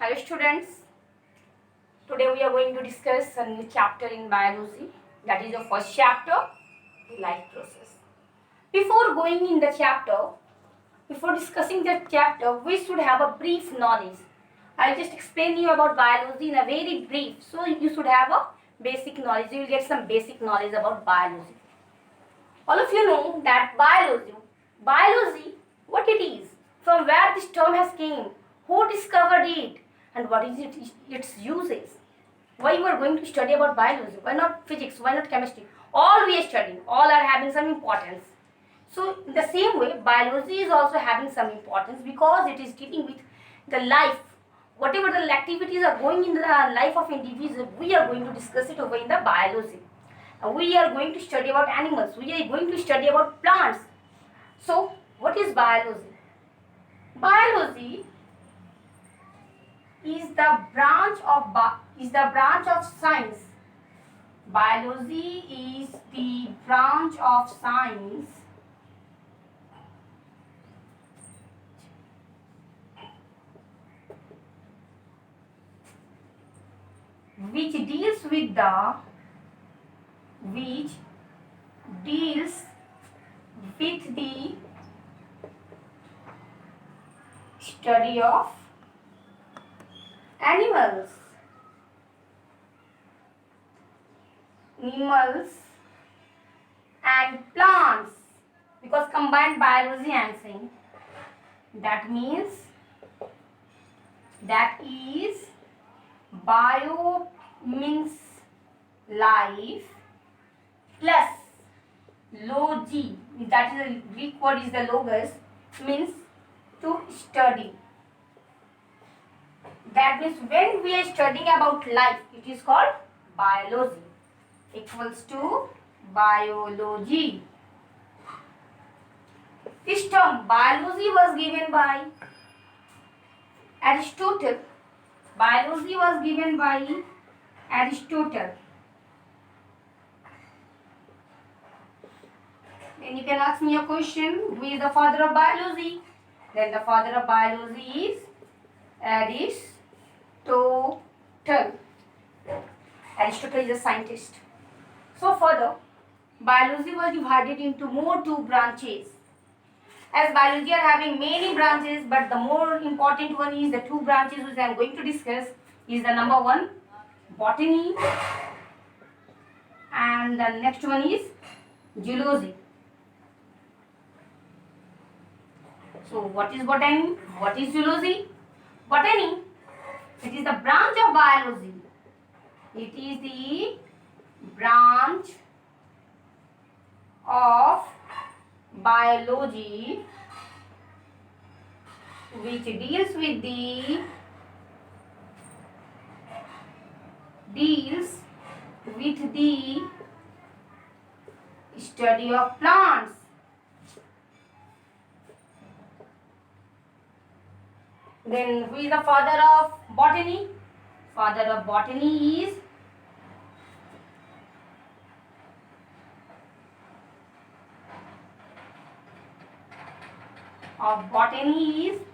Hello students, today we are going to discuss a new chapter in biology, that is the first chapter, the life process. Before going in the chapter, before discussing the chapter, we should have a brief knowledge. I'll just explain you about biology in a very brief, so you should have a basic knowledge, you will get some basic knowledge about biology. All of you know that biology, what it is, from where this term has came, who discovered it, and what is its uses. Why you are going to study about biology? Why not physics? Why not chemistry? All we are studying, all are having some importance. So in the same way, biology is also having some importance because it is dealing with the life. Whatever the activities are going in the life of individual, we are going to discuss it over in the biology. We are going to study about animals. We are going to study about plants. So, what is biology? Biology is the branch of science. Biology is the branch of science which deals with the study of animals and plants, because combined biology I am saying, that is bio means life plus logi, that is the Greek word is the logos, means to study. That means when we are studying about life, it is called biology, equals to biology. This term biology was given by Aristotle. Biology was given by Aristotle. Then you can ask me a question, who is the father of biology? Then the father of biology is Aristotle. Aristotle is a scientist. So further, biology was divided into more two branches. As biology are having many branches, but the more important one is the two branches which I am going to discuss is the number one, botany, and the next one is zoology. So what is botany? What is zoology? Botany, it is the branch of biology. It is the branch of biology which deals with the study of plants. Then who is the father of botany? Father of botany is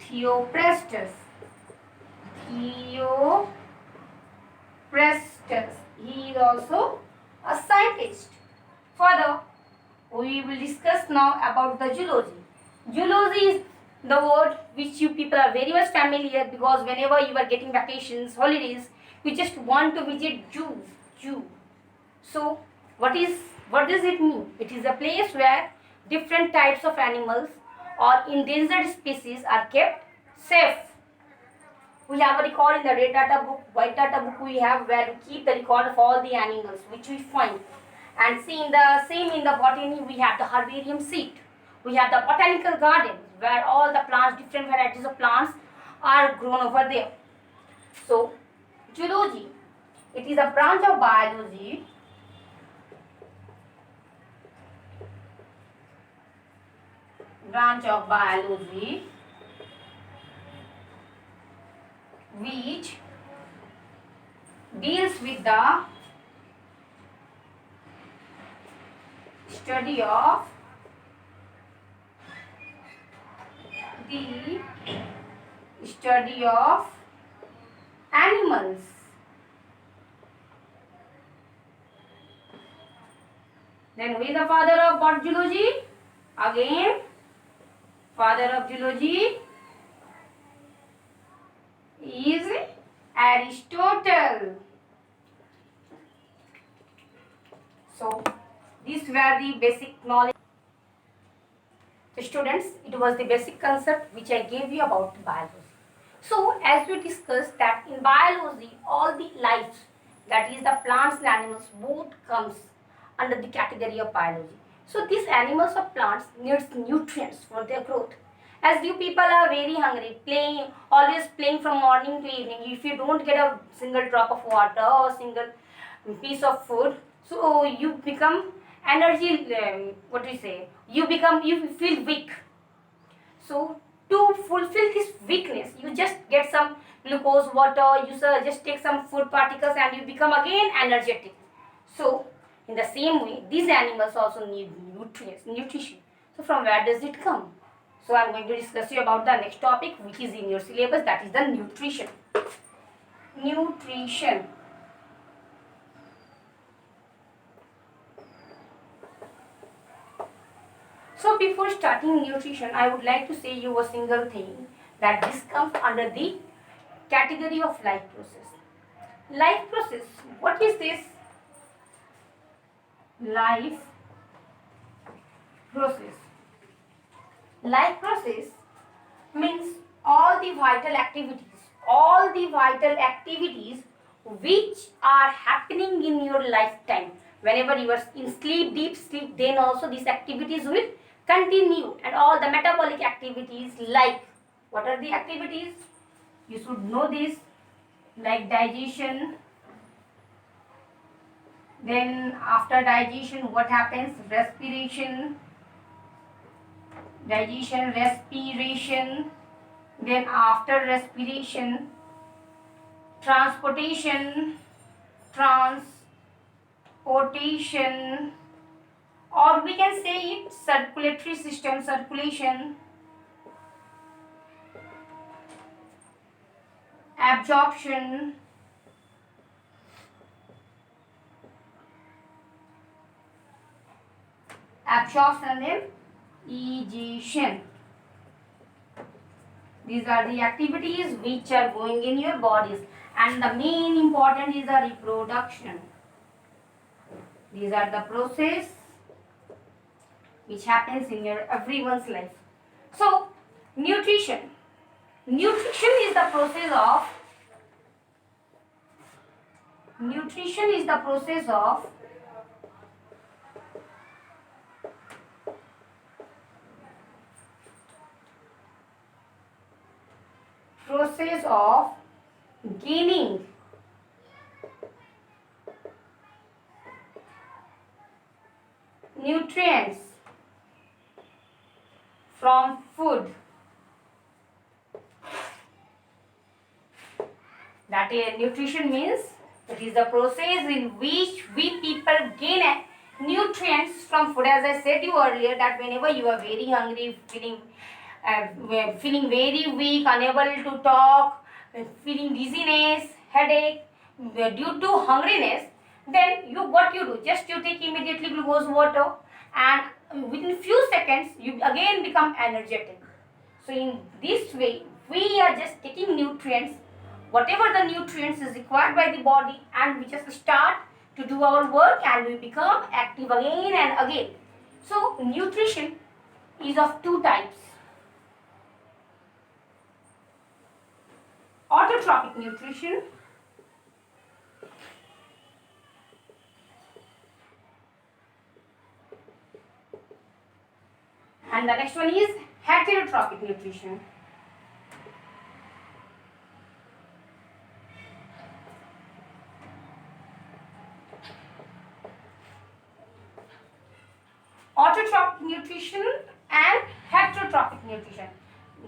Theophrastus. He is also a scientist. Further, we will discuss now about the zoology. Zoology is the word which you people are very much familiar, because whenever you are getting vacations, holidays, you just want to visit zoo. So, what does it mean? It is a place where different types of animals or endangered species are kept safe. We have a record in the red data book, white data book we have, where we keep the record of all the animals which we find. And see in the same in the botany, we have the herbarium seat. We have the botanical garden where all the plants, different varieties of plants are grown over there. So, zoology, it is a branch of biology which deals with the study of Animals. Then who is the father of what zoology? Again, father of zoology is Aristotle. So, these were the basic knowledge. So students, it was the basic concept which I gave you about biology. So, as we discussed that in biology, all the life, that is the plants and animals, both comes under the category of biology. So, these animals or plants needs nutrients for their growth. As you people are very hungry, always playing from morning to evening. If you don't get a single drop of water or single piece of food, so you become energy. What do you say? You feel weak. So to fulfill this weakness, you just get some glucose, water, you just take some food particles and you become again energetic. So in the same way, these animals also need nutrition. So from where does it come? So I am going to discuss you about the next topic which is in your syllabus, that is the nutrition. Nutrition. So before starting nutrition, I would like to say you a single thing, that this comes under the category of life process. Life process, what is this? Life process. Life process means all the vital activities which are happening in your lifetime. Whenever you are in sleep, deep sleep, then also these activities will continue, and all the metabolic activities, like what are the activities? You should know this, like digestion. Then after digestion, what happens? Respiration. Digestion, respiration. Then after respiration, transportation, or we can say it circulatory system, circulation, absorption, and then egestion. These are the activities which are going in your bodies, and the main important is the reproduction. These are the process which happens in your everyone's life. So nutrition is the process of gaining nutrients from food. That is, nutrition means it is the process in which we people gain nutrients from food. As I said you earlier, that whenever you are very hungry, feeling very weak, unable to talk, feeling dizziness, headache due to hungriness, then what you do? Just you take immediately glucose water, and within few seconds you again become energetic. So in this way, we are just taking nutrients, whatever the nutrients is required by the body, and we just start to do our work and we become active again and again. So nutrition is of two types: autotrophic nutrition and the next one is heterotrophic nutrition. Autotrophic nutrition and heterotrophic nutrition.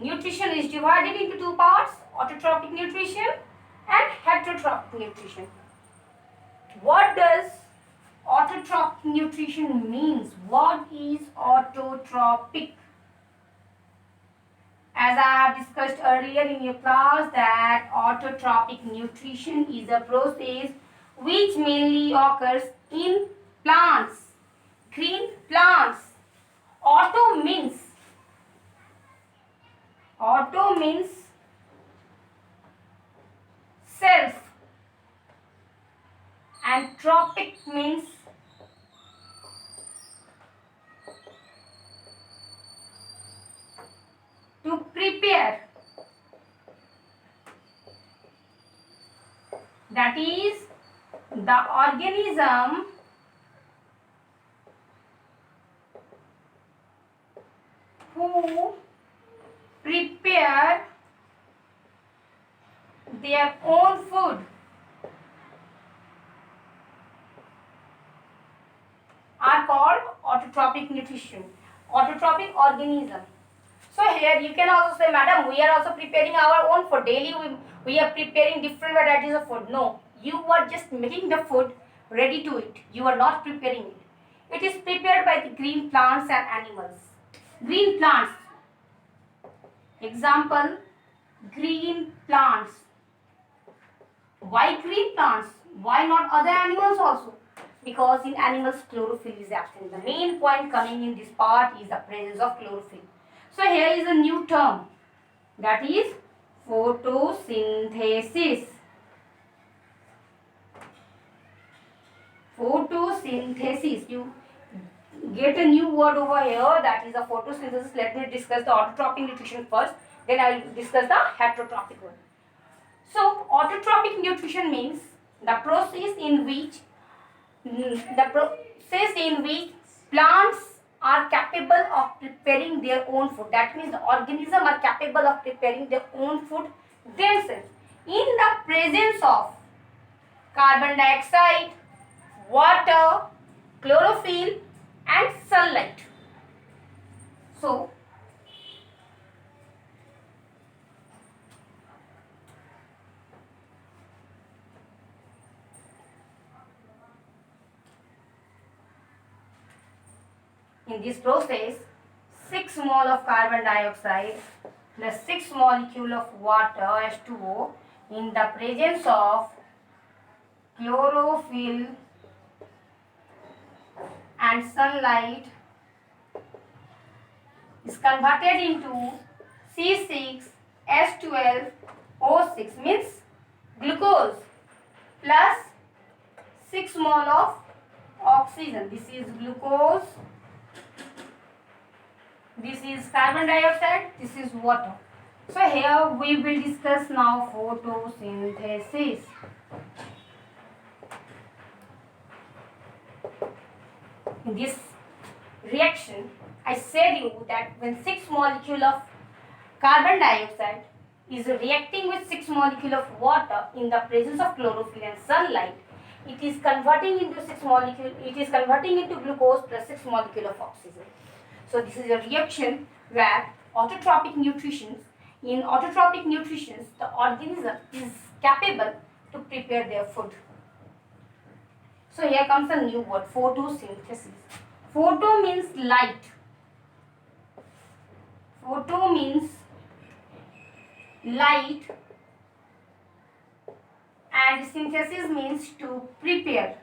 Nutrition is divided into two parts: autotrophic nutrition and heterotrophic nutrition. What does autotrophic nutrition means? What is autotrophic? As I have discussed earlier in your class, that autotrophic nutrition is a process which mainly occurs in plants, green plants. Auto means self, and trophic means to prepare. That is, the organism who prepare their own food are called autotrophic nutrition, autotrophic organism. So here you can also say, madam, we are also preparing our own food. Daily we are preparing different varieties of food. No, you are just making the food ready to eat. You are not preparing it. It is prepared by the green plants and animals. Green plants. Example, green plants. Why green plants? Why not other animals also? Because in animals chlorophyll is absent. The main point coming in this part is the presence of chlorophyll. So here is a new term, that is photosynthesis. Photosynthesis. You get a new word over here, that is a photosynthesis. Let me discuss the autotrophic nutrition first, then I will discuss the heterotrophic one. So autotrophic nutrition means the process in which plants are capable of preparing their own food. That means the organisms are capable of preparing their own food themselves in the presence of carbon dioxide, water, chlorophyll and sunlight. So in this process, 6 mole of carbon dioxide plus 6 molecule of water H2O in the presence of chlorophyll and sunlight is converted into C6H12O6, means glucose, plus 6 mole of oxygen. This is glucose, this is carbon dioxide, this is water. So here we will discuss now photosynthesis. In this reaction, I said you that when 6 molecule of carbon dioxide is reacting with 6 molecule of water in the presence of chlorophyll and sunlight, it is converting into glucose plus 6 molecule of oxygen. So this is a reaction where autotrophic nutrition, the organism is capable to prepare their food. So here comes a new word, photosynthesis. Photo means light. Photo means light and synthesis means to prepare.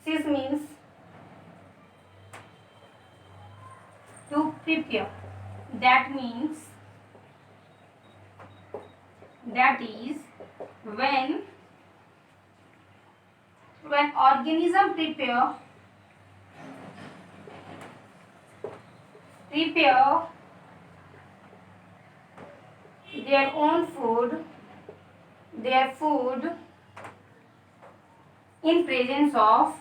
Sys means to prepare. That is when organism prepare their own food, in presence of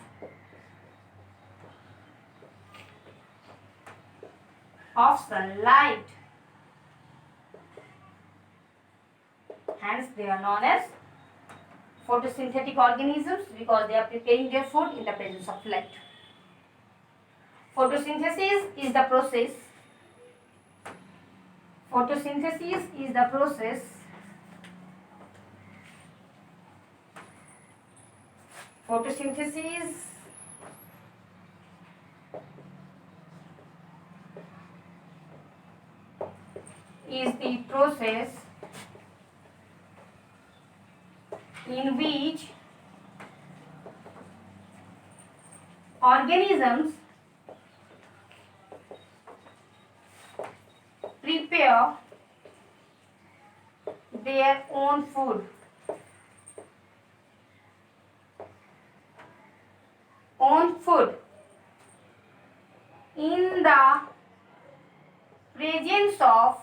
sunlight. Hence they are known as photosynthetic organisms because they are preparing their food in the presence of light. Photosynthesis is the process is the process in which organisms prepare their own food. In the presence of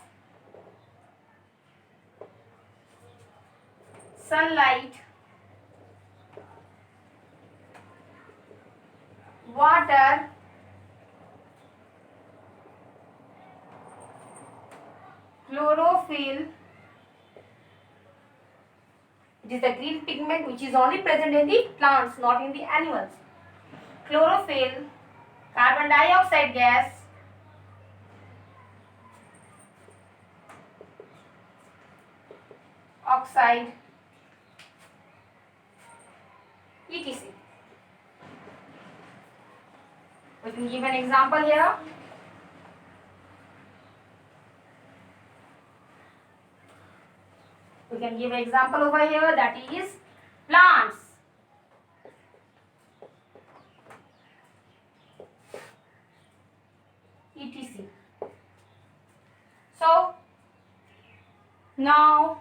sunlight, water, chlorophyll. It is the green pigment which is only present in the plants, not in the animals. Chlorophyll, carbon dioxide gas, oxide, etc. We can give an example here. We can give an example over here, that is plants. etc. So now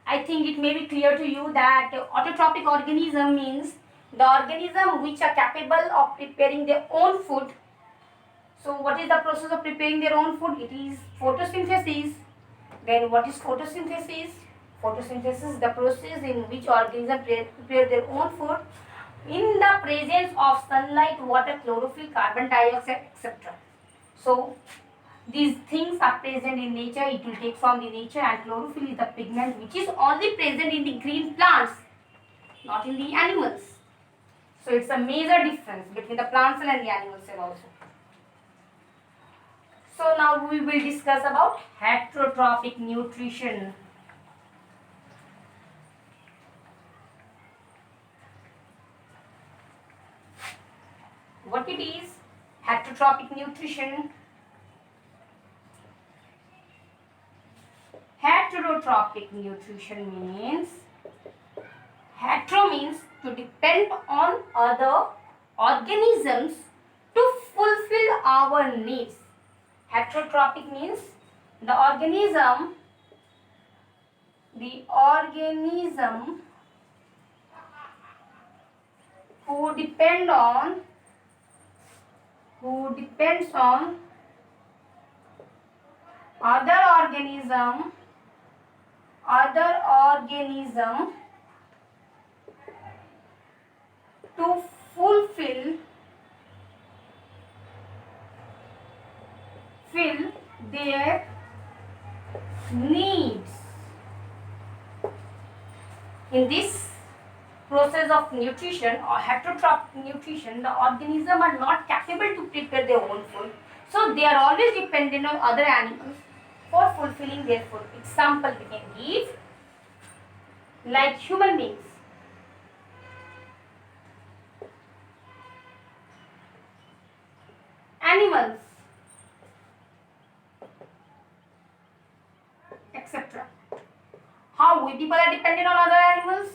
I think it may be clear to you that autotrophic organism means the organism which are capable of preparing their own food. So what is the process of preparing their own food? It is photosynthesis. Then what is photosynthesis? Photosynthesis is the process in which organisms prepare their own food in the presence of sunlight, water, chlorophyll, carbon dioxide, etc. So these things are present in nature. It will take from the nature, and chlorophyll is the pigment which is only present in the green plants, not in the animals. So it's a major difference between the plant cell and the animal cell also. So now we will discuss about heterotrophic nutrition. What it is? Heterotrophic nutrition. Heterotrophic nutrition means, hetero means to depend on other organisms to fulfill our needs. Heterotrophic means the organism who depends on other organism to fulfill their needs. In this process of nutrition or heterotrophic nutrition, the organism are not capable to prepare their own food, so they are always dependent on other animals for fulfilling their food. Example we can give, like human beings. Animals, etc. How we people are dependent on other animals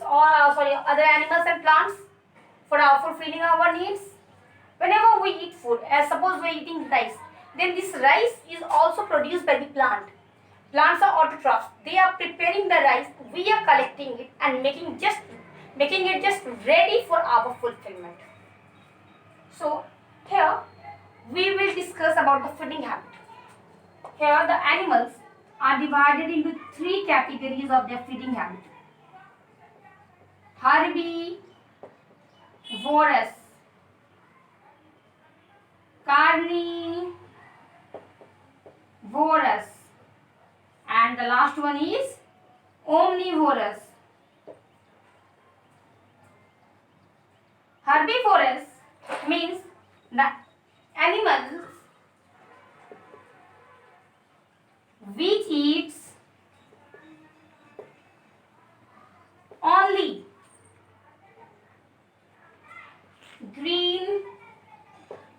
other animals and plants for fulfilling our needs. Whenever we eat food, as suppose we are eating rice, then this rice is also produced by the plant. Plants are autotrophs. They are preparing the rice. We are collecting it and making it just ready for our fulfillment. So here we will discuss about the feeding habit. Here the animals are divided into three categories of their feeding habit. Herbivorous, carnivorous, and the last one is omnivorous. Herbivorous means the animals which eats only green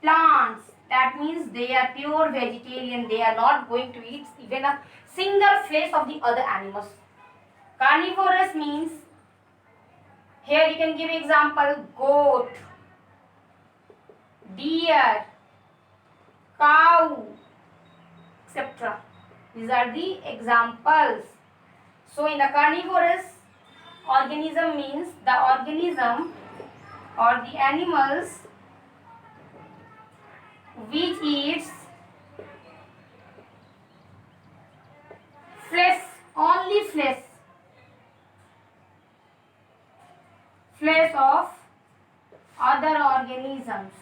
plants. That means they are pure vegetarian. They are not going to eat even a single flesh of the other animals. Carnivorous means, here you can give example, goat, deer, cow, etc. These are the examples. So in the carnivorous organism means the organism or the animals which eats flesh, only flesh of other organisms.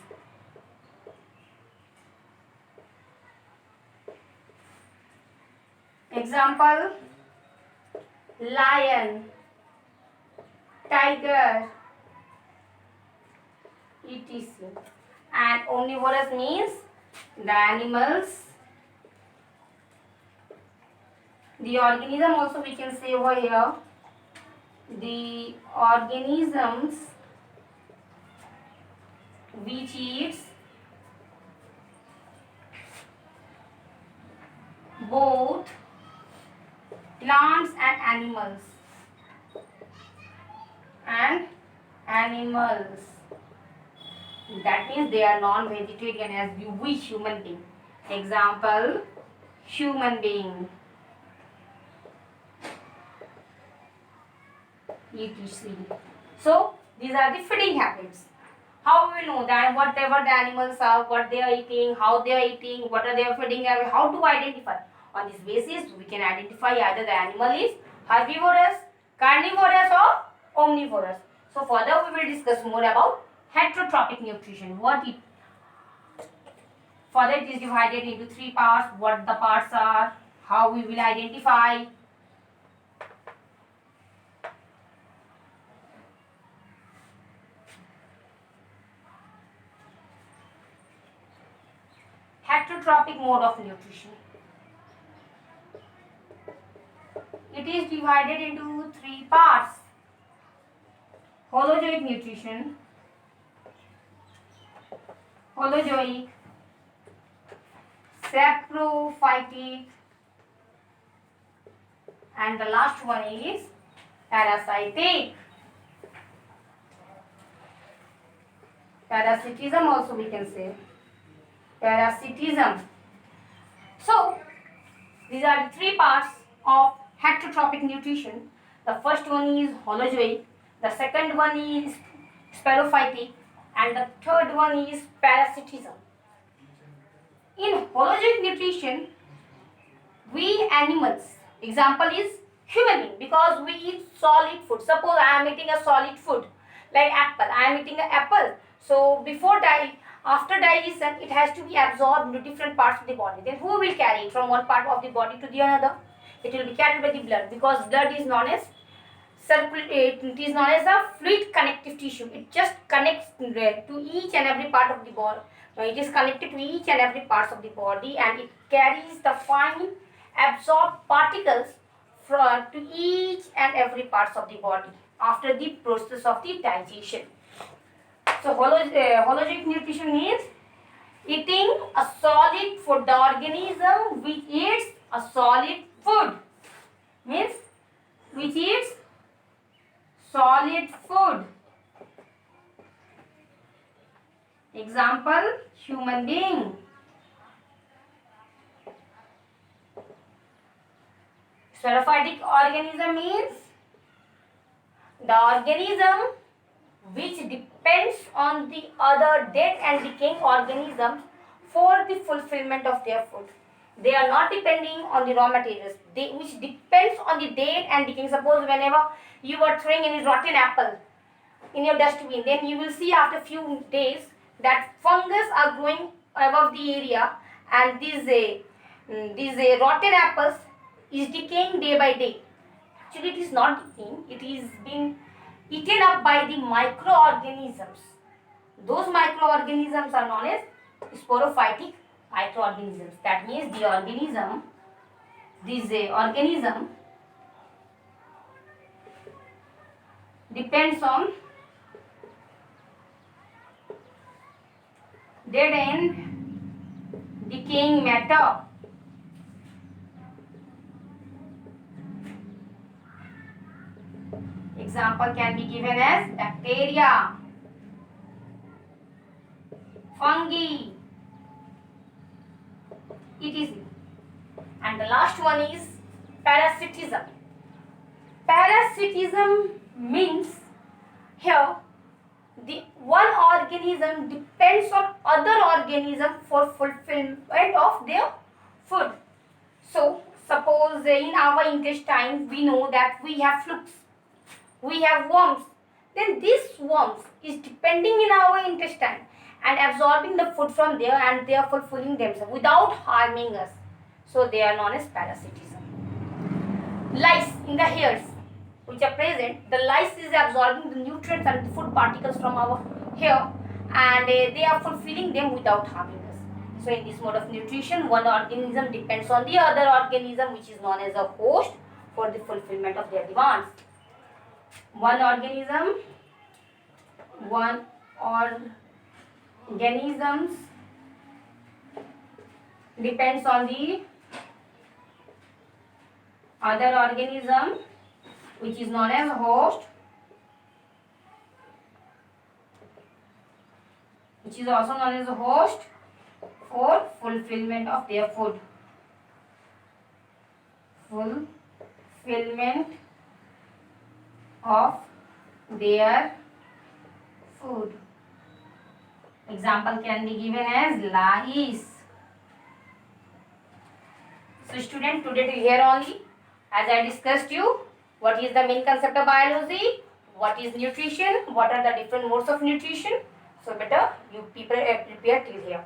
Example, lion, tiger, etc. And omnivorous means the animals, the organism also we can say over here, the organisms which eats both plants and animals. That means they are non-vegetarian as we human being. Example, human being, etc. So these are the feeding habits. How we will know that whatever the animals are, what they are eating, how they are eating, what are their feeding habits, how to identify? On this basis, we can identify either the animal is herbivorous, carnivorous or omnivorous. So further we will discuss more about heterotrophic nutrition. Further it is divided into three parts, what the parts are, how we will identify. Heterotrophic mode of nutrition. It is divided into three parts. Holozoic nutrition, holozoic, saprophytic, and the last one is parasitic. Parasitism also we can say. Parasitism. So, these are the three parts of heterotrophic nutrition. The first one is holozoic, the second one is sporophytic, and the third one is parasitism. In holozoic nutrition, we animals, example is human being, because we eat solid food. Suppose I am eating a solid food like apple. I am eating an apple. So after digestion, it has to be absorbed into different parts of the body. Then who will carry it from one part of the body to the another? It will be carried by the blood, because blood is known as it is known as a fluid connective tissue. It just connects to each and every part of the body. It is connected to each and every part of the body, and it carries the fine absorbed particles to each and every part of the body after the process of the digestion. So holozoic nutrition means eating a solid food. The organism which eats a solid food means which eats solid food. Example, human being. Sporophytic organism means the organism which depends on the other dead and decaying organisms for the fulfillment of their food. They are not depending on the raw materials, which depends on the dead and decaying. Suppose whenever you are throwing any rotten apple in your dustbin, then you will see after few days that fungus are growing above the area, and these rotten apples is decaying day by day. Actually, it is not decaying, it is being eaten up by the microorganisms. Those microorganisms are known as sporophytic microorganisms. That means the organism depends on dead and decaying matter Example can be given as bacteria, fungi, etc. And the last one is parasitism. Parasitism means here the one organism depends on other organism for fulfillment of their food. So suppose in our intestine we know that we have flukes, we have worms. Then this worms is depending in our intestine and absorbing the food from there, and they are fulfilling themselves without harming us. So they are known as parasitism. Lice in the hairs which are present, the lice is absorbing the nutrients and the food particles from our hair, and they are fulfilling them without harming us. So in this mode of nutrition, one organism depends on the other organism, which is known as a host, for the fulfillment of their demands. One organisms depends on the other organism, which is known as host, which is also known as a host for fulfillment of their food. Fulfillment of their food. Example can be given as lice. So student, today till here only. As I discussed you, what is the main concept of biology, what is nutrition, what are the different modes of nutrition. So better you prepare till here.